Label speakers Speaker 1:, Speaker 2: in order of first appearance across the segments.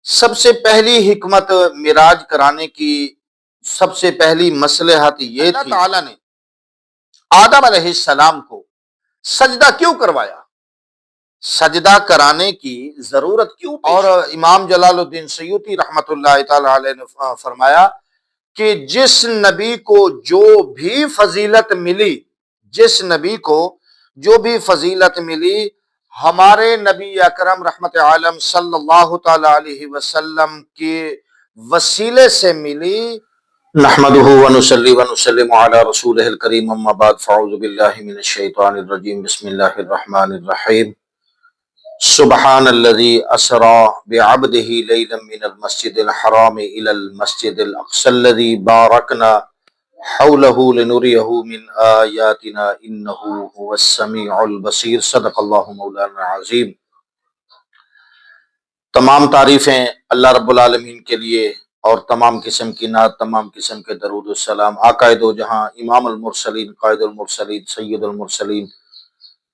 Speaker 1: سب سے پہلی حکمت معراج کرانے کی سب سے پہلی مصلحت یہ تھی، اللہ تعالیٰ نے آدم علیہ السلام کو سجدہ کیوں کروایا، سجدہ کرانے کی ضرورت کیوں پیش؟ اور امام جلال الدین سیوطی رحمت اللہ تعالی علیہ نے فرمایا کہ جس نبی کو جو بھی فضیلت ملی، جس نبی کو جو بھی فضیلت ملی ہمارے نبی اکرم رحمت عالم صلی اللہ تعالی علیہ وسلم کے وسیلے سے ملی۔ نحمدہ ونصلی ونسلم علی رسولہ الکریم، اما بعد فاعوذ باللہ من الشیطان الرجیم، بسم اللہ الرحمن الرحیم۔ سبحان الذی اسری بعبدہ لیلا من المسجد الحرام الی المسجد الاقصی الذی بارکنا حولہ لنریہ من آیاتنا انہ هو السمیع البصیر، صدق اللہ مولانا العظیم۔ تمام تعریفیں اللہ رب العالمین کے لیے اور تمام قسم کی نعت، تمام قسم کے درود السلام آقائے دو جہاں، امام المرسلین، قائد المرسلین، سید المرسلین،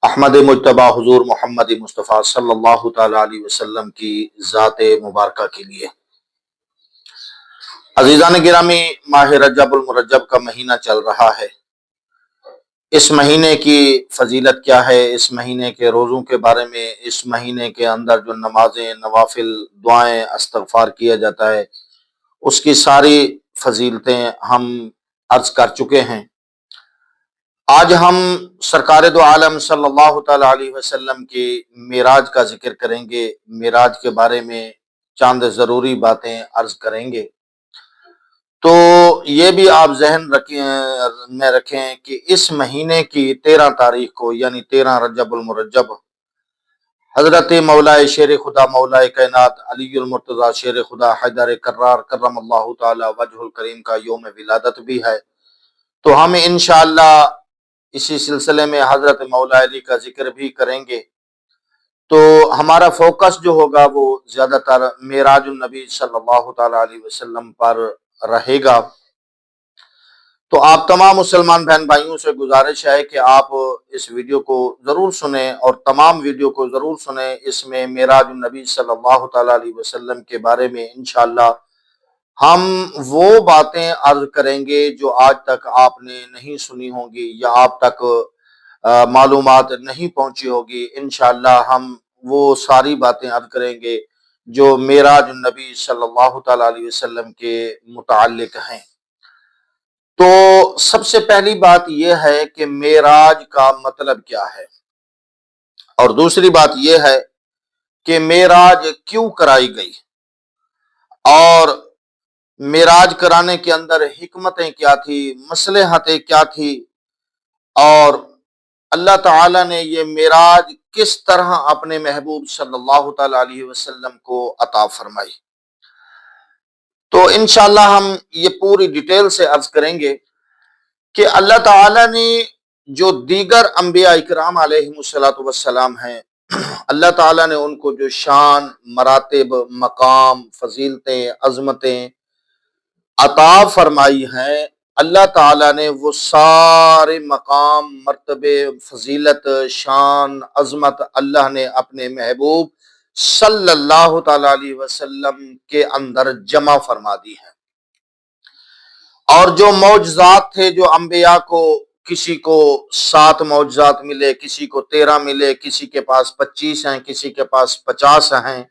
Speaker 1: احمد مجتبی حضور محمد مصطفیٰ صلی اللہ تعالی علیہ وسلم کی ذات مبارکہ کے لیے۔ عزیزان گرامی، ماہ رجب المرجب کا مہینہ چل رہا ہے۔ اس مہینے کی فضیلت کیا ہے، اس مہینے کے روزوں کے بارے میں، اس مہینے کے اندر جو نمازیں، نوافل، دعائیں، استغفار کیا جاتا ہے، اس کی ساری فضیلتیں ہم عرض کر چکے ہیں۔ آج ہم سرکار دو عالم صلی اللہ تعالی علیہ وسلم کی معراج کا ذکر کریں گے، معراج کے بارے میں چند ضروری باتیں عرض کریں گے۔ تو یہ بھی آپ ذہن میں رکھیں کہ اس مہینے کی 13 تاریخ کو یعنی 13 رجب المرجب حضرت مولا شیر خدا، مولا کائنات علی المرتضی شیر خدا حیدر کرار کرم اللہ تعالی وجہ الکریم کا یوم ولادت بھی ہے۔ تو ہم انشاءاللہ اسی سلسلے میں حضرت مولا علی کا ذکر بھی کریں گے۔ تو ہمارا فوکس جو ہوگا وہ زیادہ تر معراج النبی صلی اللہ تعالی علیہ وسلم پر رہے گا۔ تو آپ تمام مسلمان بہن بھائیوں سے گزارش ہے کہ آپ اس ویڈیو کو ضرور سنیں اور تمام ویڈیو کو ضرور سنیں۔ اس میں معراج النبی صلی اللہ تعالی علیہ وسلم کے بارے میں انشاءاللہ ہم وہ باتیں عرض کریں گے جو آج تک آپ نے نہیں سنی ہوں گی یا آپ تک معلومات نہیں پہنچی ہوگی۔ انشاءاللہ ہم وہ ساری باتیں عرض کریں گے جو معراج النبی صلی اللہ تعالی علیہ وسلم کے متعلق ہیں۔ تو سب سے پہلی بات یہ ہے کہ معراج کا مطلب کیا ہے، اور دوسری بات یہ ہے کہ معراج کیوں کرائی گئی، اور معراج کرانے کے اندر حکمتیں کیا تھی، مصلحتیں کیا تھی، اور اللہ تعالیٰ نے یہ معراج کس طرح اپنے محبوب صلی اللہ تعالی علیہ وسلم کو عطا فرمائی۔ تو انشاءاللہ ہم یہ پوری ڈیٹیل سے عرض کریں گے کہ اللہ تعالیٰ نے جو دیگر انبیاء اکرام علیہ السلام ہیں، اللہ تعالیٰ نے ان کو جو شان، مراتب، مقام، فضیلتیں، عظمتیں عطا فرمائی ہیں، اللہ تعالیٰ نے وہ سارے مقام، مرتبے، فضیلت، شان، عظمت اللہ نے اپنے محبوب صلی اللہ تعالی علیہ وسلم کے اندر جمع فرما دی ہے۔ اور جو معجزات تھے جو انبیاء کو، کسی کو 7 معجزات ملے، کسی کو 13 ملے، کسی کے پاس 25 ہیں، کسی کے پاس 50 ہیں،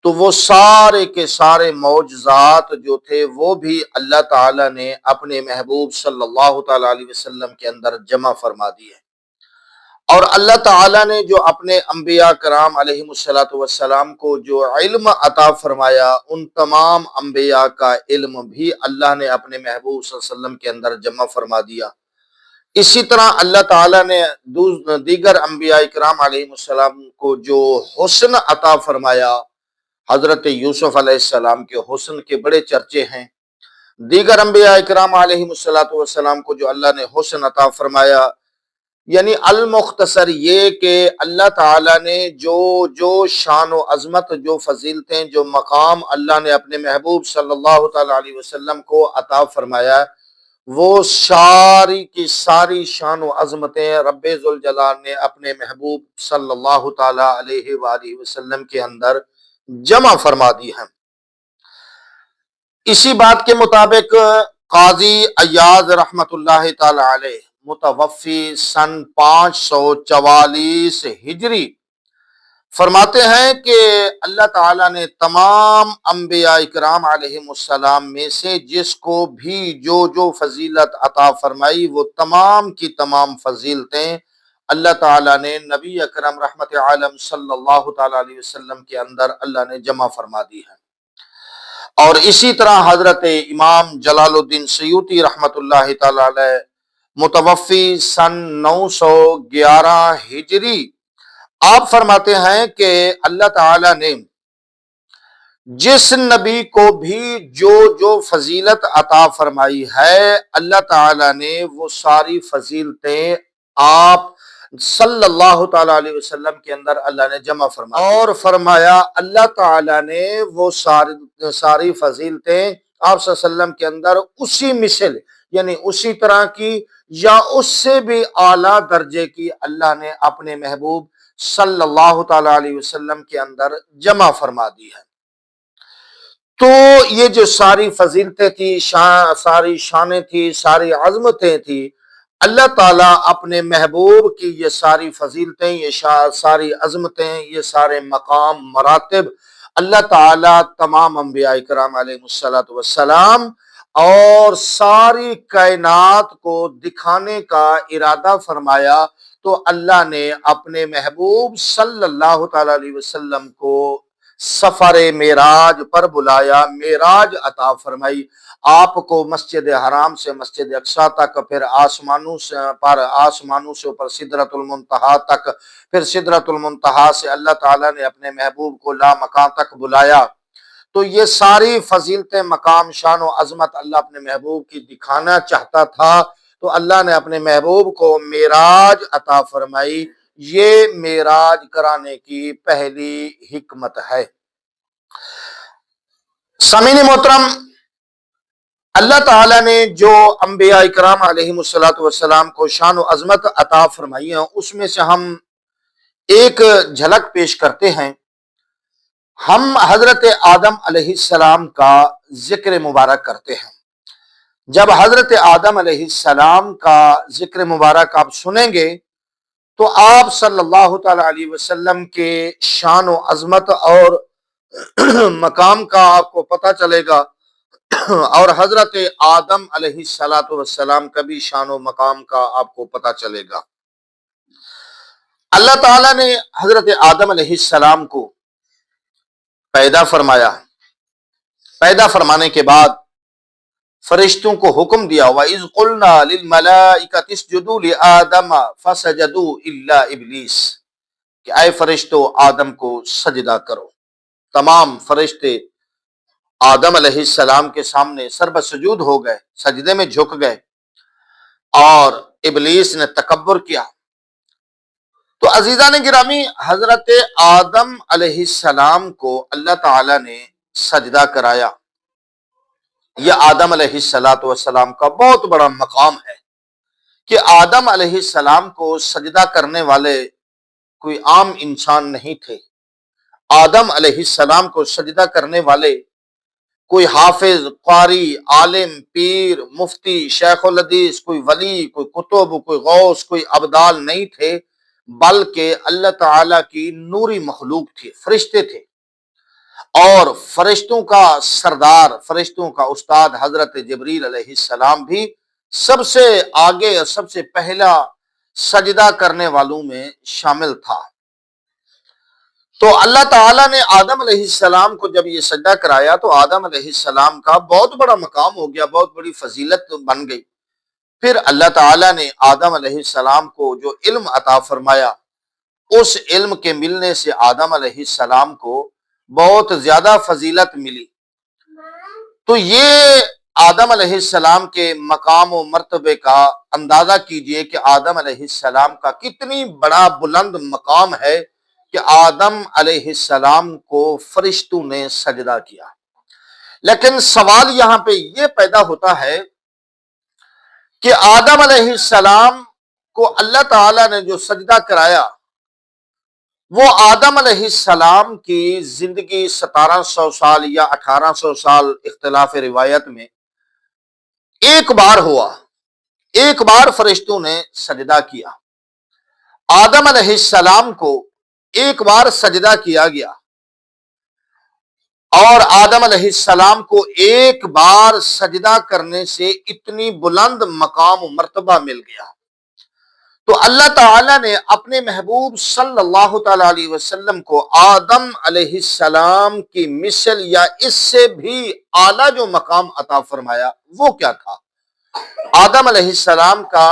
Speaker 1: تو وہ سارے کے سارے معجزات جو تھے وہ بھی اللہ تعالیٰ نے اپنے محبوب صلی اللہ تعالی علیہ وسلم کے اندر جمع فرما دیے۔ اور اللہ تعالیٰ نے جو اپنے انبیاء کرام علیہ السلام کو جو علم عطا فرمایا، ان تمام انبیاء کا علم بھی اللہ نے اپنے محبوب صلی اللہ علیہ وسلم کے اندر جمع فرما دیا۔ اسی طرح اللہ تعالیٰ نے دیگر انبیاء کرام علیہ السلام کو جو حسن عطا فرمایا، حضرت یوسف علیہ السلام کے حسن کے بڑے چرچے ہیں۔ دیگر انبیاء کرام علیہ السلام کو جو اللہ نے حسن عطا فرمایا، یعنی المختصر یہ کہ اللہ تعالیٰ نے جو شان و عظمت، جو فضیلتیں، جو مقام اللہ نے اپنے محبوب صلی اللہ تعالی علیہ وسلم کو عطا فرمایا، وہ ساری کی ساری شان و عظمتیں رب ذوالجلال نے اپنے محبوب صلی اللہ تعالی علیہ وآلہ وسلم کے اندر جمع فرما دی ہیں۔ اسی بات کے مطابق قاضی ایاز رحمت اللہ تعالی علیہ متوفی سن 544 ہجری فرماتے ہیں کہ اللہ تعالیٰ نے تمام انبیاء اکرام علیہم السلام میں سے جس کو بھی جو فضیلت عطا فرمائی وہ تمام کی تمام فضیلتیں اللہ تعالیٰ نے نبی اکرم رحمت عالم صلی اللہ تعالیٰ علیہ وسلم کے اندر اللہ نے جمع فرما دی ہے۔ اور اسی طرح حضرت امام جلال الدین سیوطی رحمت اللہ تعالی علیہ متوفی سن 911 ہجری آپ فرماتے ہیں کہ اللہ تعالی نے جس نبی کو بھی جو فضیلت عطا فرمائی ہے اللہ تعالی نے وہ ساری فضیلتیں آپ صلی اللہ تعالی علیہ وسلم کے اندر اللہ نے جمع فرمایا اور فرمایا اللہ تعالی نے وہ ساری فضیلتیں آپ صلی اللہ علیہ وسلم کے اندر اسی مثل یعنی اسی طرح کی یا اس سے بھی اعلیٰ درجے کی اللہ نے اپنے محبوب صلی اللہ تعالی علیہ وسلم کے اندر جمع فرما دی ہے۔ تو یہ جو ساری فضیلتیں تھی، ساری شانیں تھی، ساری عظمتیں تھی، اللہ تعالیٰ اپنے محبوب کی یہ ساری فضیلتیں، یہ ساری عظمتیں، یہ سارے مقام مراتب اللہ تعالیٰ تمام انبیاء کرام علیہ السلام اور ساری کائنات کو دکھانے کا ارادہ فرمایا تو اللہ نے اپنے محبوب صلی اللہ تعالی علیہ وسلم کو سفر معراج پر بلایا، معراج عطا فرمائی، آپ کو مسجد حرام سے مسجد اقصیٰ تک، پھر آسمانوں سے اوپر سدرۃ المنتہا تک، پھر سدرۃ المنتہا سے اللہ تعالیٰ نے اپنے محبوب کو لا مکان تک بلایا۔ تو یہ ساری فضیلتیں، مقام، شان و عظمت اللہ اپنے محبوب کی دکھانا چاہتا تھا تو اللہ نے اپنے محبوب کو معراج عطا فرمائی۔ یہ معراج کرانے کی پہلی حکمت ہے۔ سامعین محترم، اللہ تعالیٰ نے جو انبیاء اکرام علیہم السلام کو شان و عظمت عطا فرمائی ہیں اس میں سے ہم ایک جھلک پیش کرتے ہیں۔ ہم حضرت آدم علیہ السلام کا ذکر مبارک کرتے ہیں۔ جب حضرت آدم علیہ السلام کا ذکر مبارک آپ سنیں گے تو آپ صلی اللہ تعالی علیہ وسلم کے شان و عظمت اور مقام کا آپ کو پتہ چلے گا، اور حضرت آدم علیہ السلام کا بھی شان و مقام کا آپ کو پتہ چلے گا۔ اللہ تعالیٰ نے حضرت آدم علیہ السلام کو پیدا فرمایا، پیدا فرمانے کے بعد فرشتوں کو حکم دیا، وَإِذْ قُلْنَا لِلْمَلَائِكَةِ اسْجُدُوا لِآدَمَ فَسَجَدُوا إِلَّا إِبْلِيسَ کہ اے فرشتو آدم کو سجدہ کرو۔ تمام فرشتے آدم علیہ السلام کے سامنے سربہ سجود ہو گئے، سجدے میں جھک گئے، اور ابلیس نے تکبر کیا۔ تو عزیزان گرامی، حضرت آدم علیہ السلام کو اللہ تعالی نے سجدہ کرایا۔ یہ آدم علیہ السلام کا بہت بڑا مقام ہے کہ آدم علیہ السلام کو سجدہ کرنے والے کوئی عام انسان نہیں تھے۔ آدم علیہ السلام کو سجدہ کرنے والے کوئی حافظ، قاری، عالم، پیر، مفتی، شیخ الحدیث، کوئی ولی، کوئی کتب، کوئی غوث، کوئی ابدال نہیں تھے، بلکہ اللہ تعالیٰ کی نوری مخلوق تھی، فرشتے تھے۔ اور فرشتوں کا سردار، فرشتوں کا استاد حضرت جبریل علیہ السلام بھی سب سے آگے، سب سے پہلا سجدہ کرنے والوں میں شامل تھا۔ تو اللہ تعالیٰ نے آدم علیہ السلام کو جب یہ سجدہ کرایا تو آدم علیہ السلام کا بہت بڑا مقام ہو گیا، بہت بڑی فضیلت بن گئی۔ پھر اللہ تعالیٰ نے آدم علیہ السلام کو جو علم عطا فرمایا، اس علم کے ملنے سے آدم علیہ السلام کو بہت زیادہ فضیلت ملی۔ تو یہ آدم علیہ السلام کے مقام و مرتبے کا اندازہ کیجئے کہ آدم علیہ السلام کا کتنی بڑا بلند مقام ہے کہ آدم علیہ السلام کو فرشتوں نے سجدہ کیا۔ لیکن سوال یہاں پہ یہ پیدا ہوتا ہے کہ آدم علیہ السلام کو اللہ تعالیٰ نے جو سجدہ کرایا وہ آدم علیہ السلام کی زندگی 1700 سال یا 1800 سال اختلاف روایت میں ایک بار ہوا، ایک بار فرشتوں نے سجدہ کیا، آدم علیہ السلام کو ایک بار سجدہ کیا گیا اور آدم علیہ السلام کو ایک بار سجدہ کرنے سے اتنی بلند مقام و مرتبہ مل گیا، تو اللہ تعالی نے اپنے محبوب صلی اللہ تعالی علیہ وسلم کو آدم علیہ السلام کی مثل یا اس سے بھی اعلیٰ جو مقام عطا فرمایا وہ کیا تھا؟ آدم علیہ السلام کا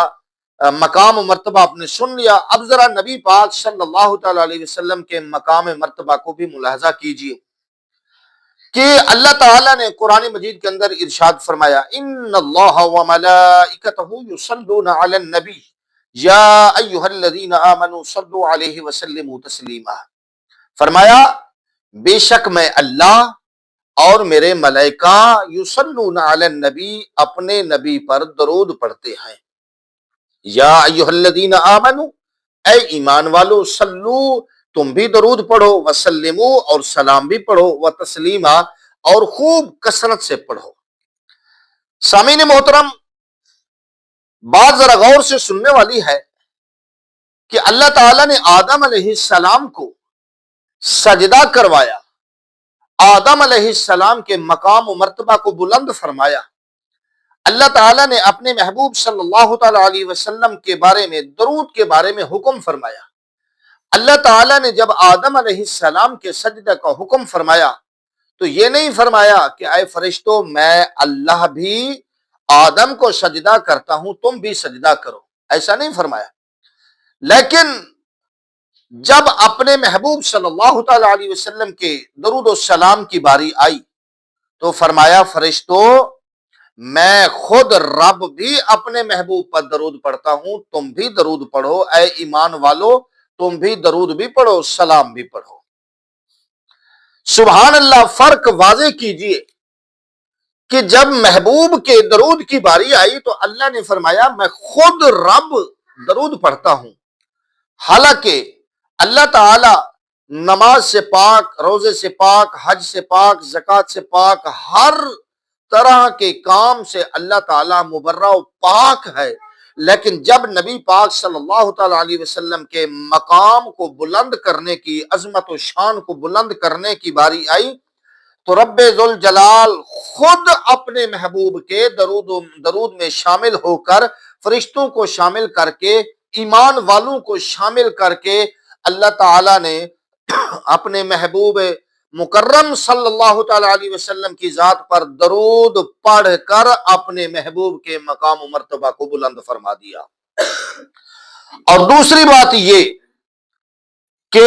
Speaker 1: مقام و مرتبہ آپ نے سن لیا، اب ذرا نبی پاک صلی اللہ تعالی علیہ وسلم کے مقام مرتبہ کو بھی ملاحظہ کیجئے کہ اللہ تعالیٰ نے قرآن مجید کے اندر ارشاد فرمایا ان اللہ وملائکتہ یصلون علی النبی یا ایہا الذین آمنوا صلوا علیہ وسلموا تسلیما، فرمایا بے شک میں اللہ اور میرے ملائکہ یصلون علی النبی اپنے نبی پر درود پڑھتے ہیں، یا ایہا الذین آمنوا اے ایمان والو صلو تم بھی درود پڑھو، وسلمو اور سلام بھی پڑھو، وتسلیما اور خوب کثرت سے پڑھو۔ سامعین محترم، بات ذرا غور سے سننے والی ہے کہ اللہ تعالیٰ نے آدم علیہ السلام کو سجدہ کروایا، آدم علیہ السلام کے مقام و مرتبہ کو بلند فرمایا، اللہ تعالیٰ نے اپنے محبوب صلی اللہ تعالی علیہ وسلم کے بارے میں درود کے بارے میں حکم فرمایا۔ اللہ تعالیٰ نے جب آدم علیہ السلام کے سجدہ کا حکم فرمایا تو یہ نہیں فرمایا کہ اے فرشتوں میں اللہ بھی آدم کو سجدہ کرتا ہوں تم بھی سجدہ کرو، ایسا نہیں فرمایا، لیکن جب اپنے محبوب صلی اللہ تعالی علیہ وسلم کے درود و سلام کی باری آئی تو فرمایا فرشتوں میں خود رب بھی اپنے محبوب پر درود پڑھتا ہوں تم بھی درود پڑھو، اے ایمان والو تم بھی درود بھی پڑھو سلام بھی پڑھو۔ سبحان اللہ، فرق واضح کیجئے کہ جب محبوب کے درود کی باری آئی تو اللہ نے فرمایا میں خود رب درود پڑھتا ہوں، حالانکہ اللہ تعالی نماز سے پاک، روزے سے پاک، حج سے پاک، زکوٰۃ سے پاک، ہر طرح کے کام سے اللہ تعالی مبرہ و پاک ہے، لیکن جب نبی پاک صلی اللہ تعالی علیہ وسلم کے مقام کو بلند کرنے کی، عظمت و شان کو بلند کرنے کی باری آئی تو رب ذوالجلال خود اپنے محبوب کے درود میں شامل ہو کر، فرشتوں کو شامل کر کے، ایمان والوں کو شامل کر کے اللہ تعالی نے اپنے محبوب مکرم صلی اللہ تعالی علیہ وسلم کی ذات پر درود پڑھ کر اپنے محبوب کے مقام و مرتبہ کو بلند فرما دیا۔ اور دوسری بات یہ کہ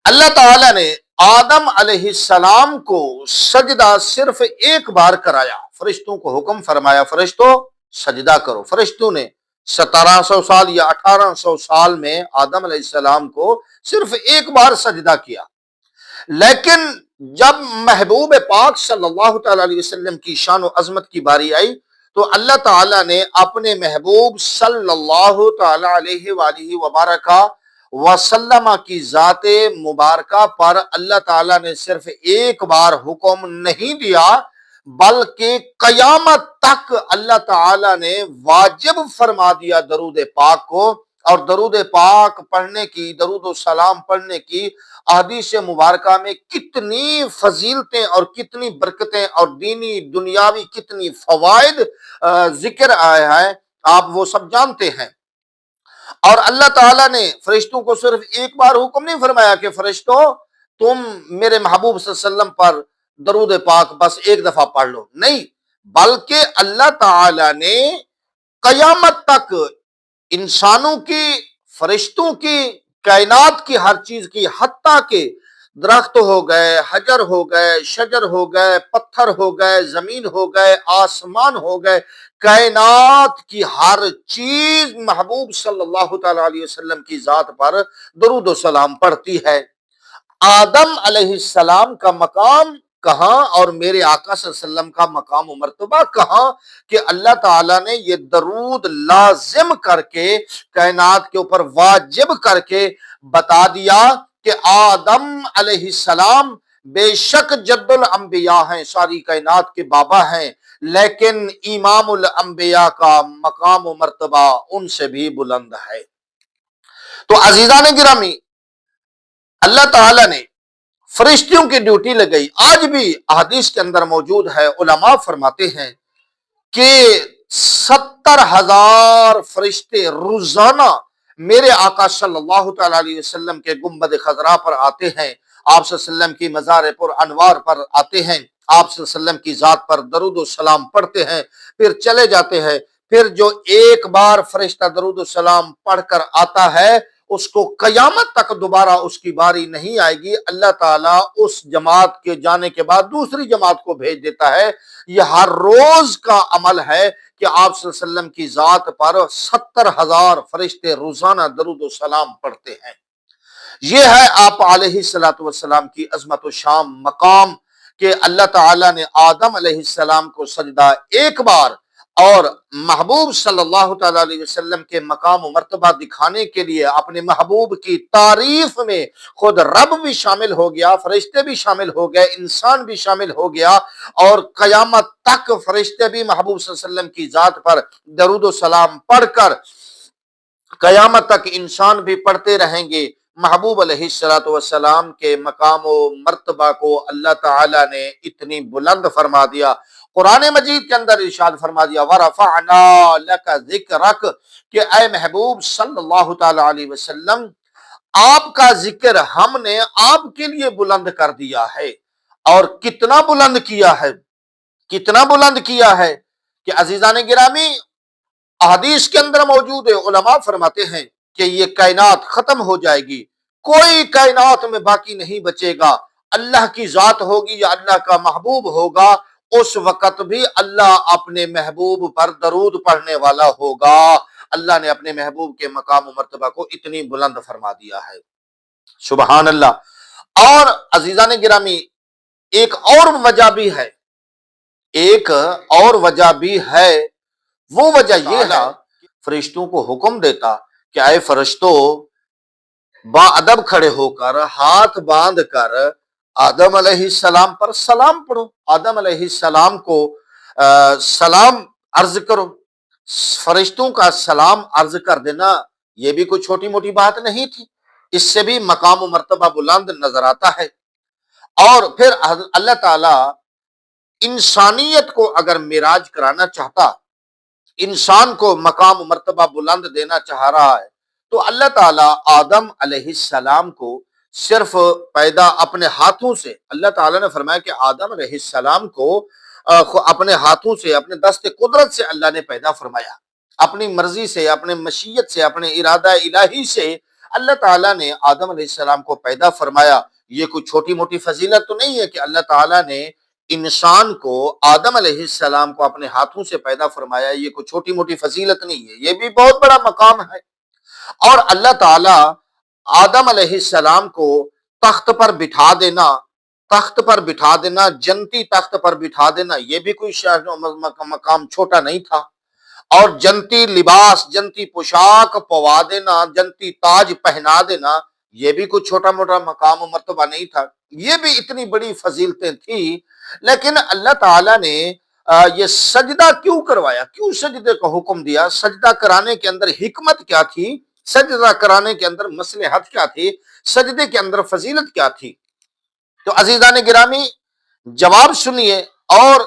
Speaker 1: اللہ تعالی نے آدم علیہ السلام کو سجدہ صرف ایک بار کرایا، فرشتوں کو حکم فرمایا فرشتوں سجدہ کرو، فرشتوں نے 1700 سال یا 1800 سال میں آدم علیہ السلام کو صرف ایک بار سجدہ کیا، لیکن جب محبوب پاک صلی اللہ تعالی علیہ وسلم کی شان و عظمت کی باری آئی تو اللہ تعالی نے اپنے محبوب صلی اللہ تعالی علیہ وآلہ وبارکہ وسلم کی ذات مبارکہ پر اللہ تعالی نے صرف ایک بار حکم نہیں دیا بلکہ قیامت تک اللہ تعالی نے واجب فرما دیا درود پاک کو، اور درود پاک پڑھنے کی، درود و سلام پڑھنے کی احادیث مبارکہ میں کتنی فضیلتیں اور کتنی برکتیں اور دینی دنیاوی کتنی فوائد ذکر آئے ہیں، آپ وہ سب جانتے ہیں۔ اور اللہ تعالیٰ نے فرشتوں کو صرف ایک بار حکم نہیں فرمایا کہ فرشتوں تم میرے محبوب صلی اللہ علیہ وسلم پر درود پاک بس ایک دفعہ پڑھ لو، نہیں، بلکہ اللہ تعالیٰ نے قیامت تک انسانوں کی، فرشتوں کی، کائنات کی ہر چیز کی، حتیٰ کہ درخت ہو گئے، حجر ہو گئے، شجر ہو گئے، پتھر ہو گئے، زمین ہو گئے، آسمان ہو گئے، کائنات کی ہر چیز محبوب صلی اللہ تعالی علیہ وسلم کی ذات پر درود و سلام پڑھتی ہے۔ آدم علیہ السلام کا مقام کہاں اور میرے آقا صلی اللہ علیہ وسلم کا مقام و مرتبہ کہاں کہ اللہ تعالیٰ نے یہ درود لازم کر کے کائنات کے اوپر واجب کر کے بتا دیا کہ آدم علیہ السلام بے شک جد الانبیاء ہیں، ساری کائنات کے بابا ہیں، لیکن امام الانبیاء کا مقام و مرتبہ ان سے بھی بلند ہے۔ تو عزیزان گرامی، اللہ تعالیٰ نے فرشتوں کی ڈیوٹی لگئی، آج بھی احادیث کے اندر موجود ہے، علماء فرماتے ہیں کہ 70,000 فرشتے روزانہ میرے آقا صلی اللہ تعالی علیہ وسلم کے گنبد خضرا پر آتے ہیں، آپ صلی اللہ علیہ وسلم کی مزار پر انوار پر آتے ہیں، آپ صلی اللہ علیہ وسلم کی ذات پر درود و سلام پڑھتے ہیں، پھر چلے جاتے ہیں۔ پھر جو ایک بار فرشتہ درود و سلام پڑھ کر آتا ہے اس کو قیامت تک دوبارہ اس کی باری نہیں آئے گی، اللہ تعالیٰ اس جماعت کے جانے کے بعد دوسری جماعت کو بھیج دیتا ہے۔ یہ ہر روز کا عمل ہے کہ آپ صلی اللہ علیہ وسلم کی ذات پر 70,000 فرشتے روزانہ درود و سلام پڑھتے ہیں۔ یہ ہے آپ علیہ الصلوۃ والسلام کی عظمت و شان مقام کہ اللہ تعالیٰ نے آدم علیہ السلام کو سجدہ ایک بار اور محبوب صلی اللہ تعالی علیہ وسلم کے مقام و مرتبہ دکھانے کے لیے اپنے محبوب کی تعریف میں خود رب بھی شامل ہو گیا، فرشتے بھی شامل ہو گئے، انسان بھی شامل ہو گیا، اور قیامت تک فرشتے بھی محبوب صلی اللہ علیہ وسلم کی ذات پر درود و سلام پڑھ کر قیامت تک انسان بھی پڑھتے رہیں گے۔ محبوب علیہ الصلوۃ والسلام کے مقام و مرتبہ کو اللہ تعالی نے اتنی بلند فرما دیا۔ قرآن مجید کے اندر ارشاد فرما دیا وَرَفَعْنَا لَكَ ذِكْرَكَ کہ اے محبوب صلی اللہ تعالی علیہ وسلم، آپ کا ذکر ہم نے آپ کے لیے بلند کر دیا ہے۔ اور کتنا بلند کیا ہے، کتنا بلند کیا ہے کہ عزیزان گرامی احادیث کے اندر موجود ہے، علماء فرماتے ہیں کہ یہ کائنات ختم ہو جائے گی، کوئی کائنات میں باقی نہیں بچے گا، اللہ کی ذات ہوگی یا اللہ کا محبوب ہوگا، اس وقت بھی اللہ اپنے محبوب پر درود پڑھنے والا ہوگا۔ اللہ نے اپنے محبوب کے مقام و مرتبہ کو اتنی بلند فرما دیا ہے، سبحان اللہ۔ اور عزیزان گرامی ایک اور وجہ بھی ہے، ایک اور وجہ بھی ہے، وہ وجہ یہ ہے فرشتوں کو حکم دیتا کہ اے فرشتوں، با ادب کھڑے ہو کر ہاتھ باندھ کر آدم علیہ السلام پر سلام پڑھو، آدم علیہ السلام کو سلام عرض کرو۔ فرشتوں کا سلام عرض کر دینا یہ بھی کوئی چھوٹی موٹی بات نہیں تھی، اس سے بھی مقام و مرتبہ بلند نظر آتا ہے۔ اور پھر اللہ تعالی انسانیت کو اگر معراج کرانا چاہتا، انسان کو مقام و مرتبہ بلند دینا چاہ رہا ہے، تو اللہ تعالیٰ آدم علیہ السلام کو صرف پیدا اپنے ہاتھوں سے، اللہ تعالیٰ نے فرمایا کہ آدم علیہ السلام کو اپنے ہاتھوں سے، اپنے دست قدرت سے اللہ نے پیدا فرمایا، اپنی مرضی سے، اپنے مشیت سے، اپنے ارادہ الہی سے اللہ تعالیٰ نے آدم علیہ السلام کو پیدا فرمایا۔ یہ کوئی چھوٹی موٹی فضیلت تو نہیں ہے کہ اللہ تعالیٰ نے انسان کو، آدم علیہ السلام کو اپنے ہاتھوں سے پیدا فرمایا، یہ کوئی چھوٹی موٹی فضیلت نہیں ہے، یہ بھی بہت بڑا مقام ہے۔ اور اللہ تعالیٰ آدم علیہ السلام کو تخت پر بٹھا دینا، تخت پر بٹھا دینا، جنتی تخت پر بٹھا دینا، یہ بھی کوئی مقام چھوٹا نہیں تھا۔ اور جنتی لباس، جنتی پوشاک پوا دینا، جنتی تاج پہنا دینا، یہ بھی کوئی چھوٹا موٹا مقام و مرتبہ نہیں تھا، یہ بھی اتنی بڑی فضیلتیں تھیں۔ لیکن اللہ تعالیٰ نے یہ سجدہ کیوں کروایا، کیوں سجدے کا حکم دیا، سجدہ کرانے کے اندر حکمت کیا تھی، سجدہ کرانے کے اندر مصلحت کیا تھی، سجدے کے اندر فضیلت کیا تھی؟ تو عزیزان گرامی جواب سنیے، اور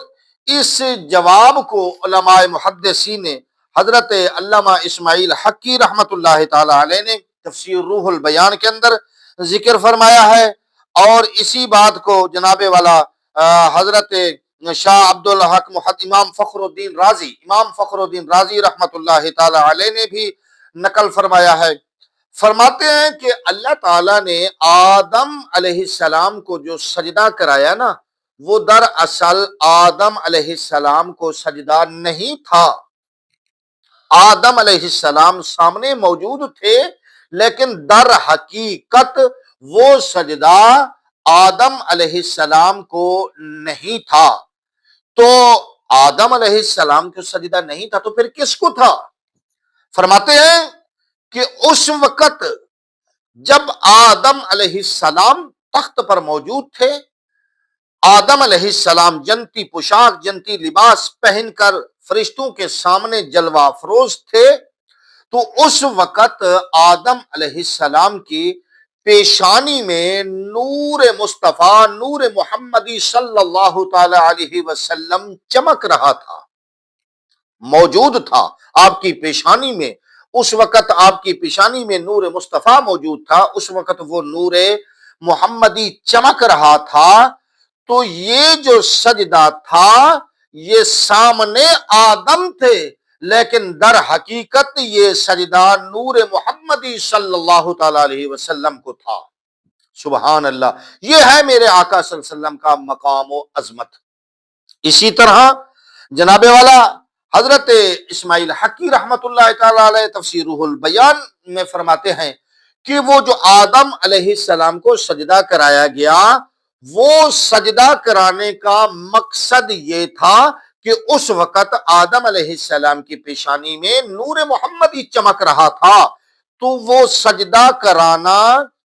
Speaker 1: اس جواب کو علماء محدثین نے، حضرت علامہ اسماعیل حقی رحمت اللہ تعالی علیہ نے تفسیر روح البیان کے اندر ذکر فرمایا ہے، اور اسی بات کو جناب والا حضرت شاہ عبد الحق امام فخر الدین رازی رحمت اللہ تعالی علیہ نے بھی نقل فرمایا ہے۔ فرماتے ہیں کہ اللہ تعالیٰ نے آدم علیہ السلام کو جو سجدہ کرایا نا، وہ دراصل آدم علیہ السلام کو سجدہ نہیں تھا۔ آدم علیہ السلام سامنے موجود تھے، لیکن در حقیقت وہ سجدہ آدم علیہ السلام کو نہیں تھا، تو آدم علیہ السلام کو سجدہ نہیں تھا تو پھر کس کو تھا؟ فرماتے ہیں کہ اس وقت جب آدم علیہ السلام تخت پر موجود تھے، آدم علیہ السلام جنتی پوشاک جنتی لباس پہن کر فرشتوں کے سامنے جلوہ افروز تھے، تو اس وقت آدم علیہ السلام کی پیشانی میں نور مصطفیٰ نور محمدی صلی اللہ تعالی علیہ وسلم چمک رہا تھا، موجود تھا آپ کی پیشانی میں۔ اس وقت آپ کی پیشانی میں نور مصطفیٰ موجود تھا، اس وقت وہ نور محمدی چمک رہا تھا، تو یہ جو سجدہ تھا یہ سامنے آدم تھے، لیکن در حقیقت یہ سجدہ نور محمدی صلی اللہ تعالی علیہ وسلم کو تھا۔ سبحان اللہ، یہ ہے میرے آقا صلی اللہ علیہ وسلم کا مقام و عظمت۔ اسی طرح جناب والا حضرت اسماعیل حقی رحمت اللہ تعالی علیہ تفسیر روح البیان میں فرماتے ہیں کہ وہ جو آدم علیہ السلام کو سجدہ کرایا گیا، وہ سجدہ کرانے کا مقصد یہ تھا کہ اس وقت آدم علیہ السلام کی پیشانی میں نور محمدی چمک رہا تھا، تو وہ سجدہ کرانا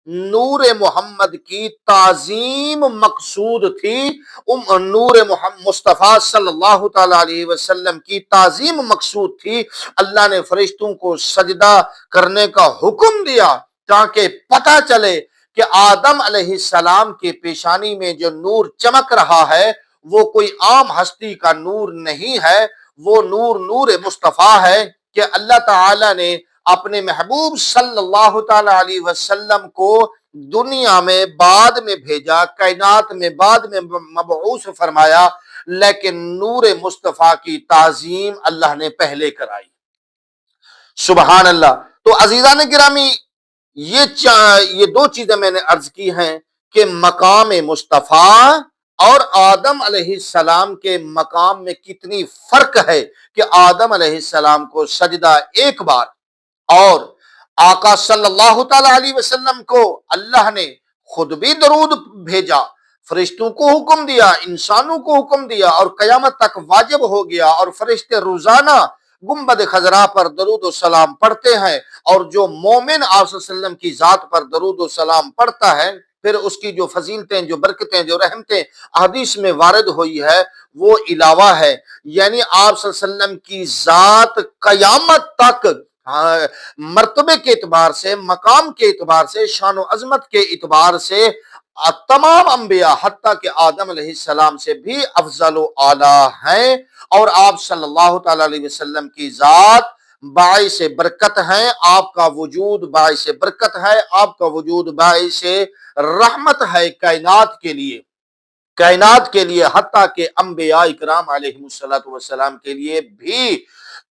Speaker 1: نور محمد کی تعظیم مقصود تھی، نور محمد مصطفیٰ صلی اللہ تعالی علیہ وسلم کی تعظیم مقصود تھی۔ اللہ نے فرشتوں کو سجدہ کرنے کا حکم دیا تاکہ پتہ چلے کہ آدم علیہ السلام کے پیشانی میں جو نور چمک رہا ہے وہ کوئی عام ہستی کا نور نہیں ہے، وہ نور مصطفیٰ ہے کہ اللہ تعالی نے اپنے محبوب صلی اللہ تعالی علیہ وسلم کو دنیا میں بعد میں بھیجا، کائنات میں بعد میں مبعوث فرمایا، لیکن نور مصطفیٰ کی تعظیم اللہ نے پہلے کرائی۔ سبحان اللہ۔ تو عزیزان گرامی، یہ دو چیزیں میں نے عرض کی ہیں کہ مقام مصطفیٰ اور آدم علیہ السلام کے مقام میں کتنی فرق ہے کہ آدم علیہ السلام کو سجدہ ایک بار، اور آقا صلی اللہ تعالی علیہ وسلم کو اللہ نے خود بھی درود بھیجا، فرشتوں کو حکم دیا، انسانوں کو حکم دیا، اور قیامت تک واجب ہو گیا، اور فرشتے روزانہ گنبد خضرا پر درود و سلام پڑھتے ہیں، اور جو مومن آپ صلی اللہ علیہ وسلم کی ذات پر درود و سلام پڑھتا ہے پھر اس کی جو فضیلتیں، جو برکتیں، جو رحمتیں احادیث میں وارد ہوئی ہے وہ علاوہ ہے، یعنی آپ صلی اللہ علیہ وسلم کی ذات قیامت تک مرتبے کے اعتبار سے، مقام کے اعتبار سے، شان و عظمت کے اعتبار سے تمام انبیاء حتیٰ کہ آدم علیہ السلام سے بھی افضل و اعلیٰ ہیں، اور آپ صلی اللہ تعالی علیہ وسلم کی ذات باعث برکت ہیں، آپ کا وجود باعث برکت ہے، آپ کا وجود باعث رحمت ہے کائنات کے لیے حتیٰ کہ انبیاء اکرام علیہ السلام کے لیے بھی۔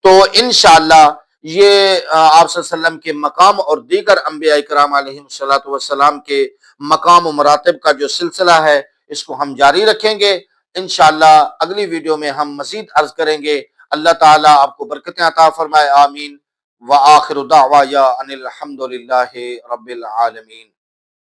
Speaker 1: تو انشاءاللہ یہ آپ صلی اللہ علیہ وسلم کے مقام اور دیگر انبیاء اکرام علیہ السلام کے مقام و مراتب کا جو سلسلہ ہے اس کو ہم جاری رکھیں گے انشاءاللہ۔ اگلی ویڈیو میں ہم مزید عرض کریں گے۔ اللہ تعالیٰ آپ کو برکتیں عطا فرمائے، آمین۔ وآخر دعوایا ان الحمد للہ رب العالمین۔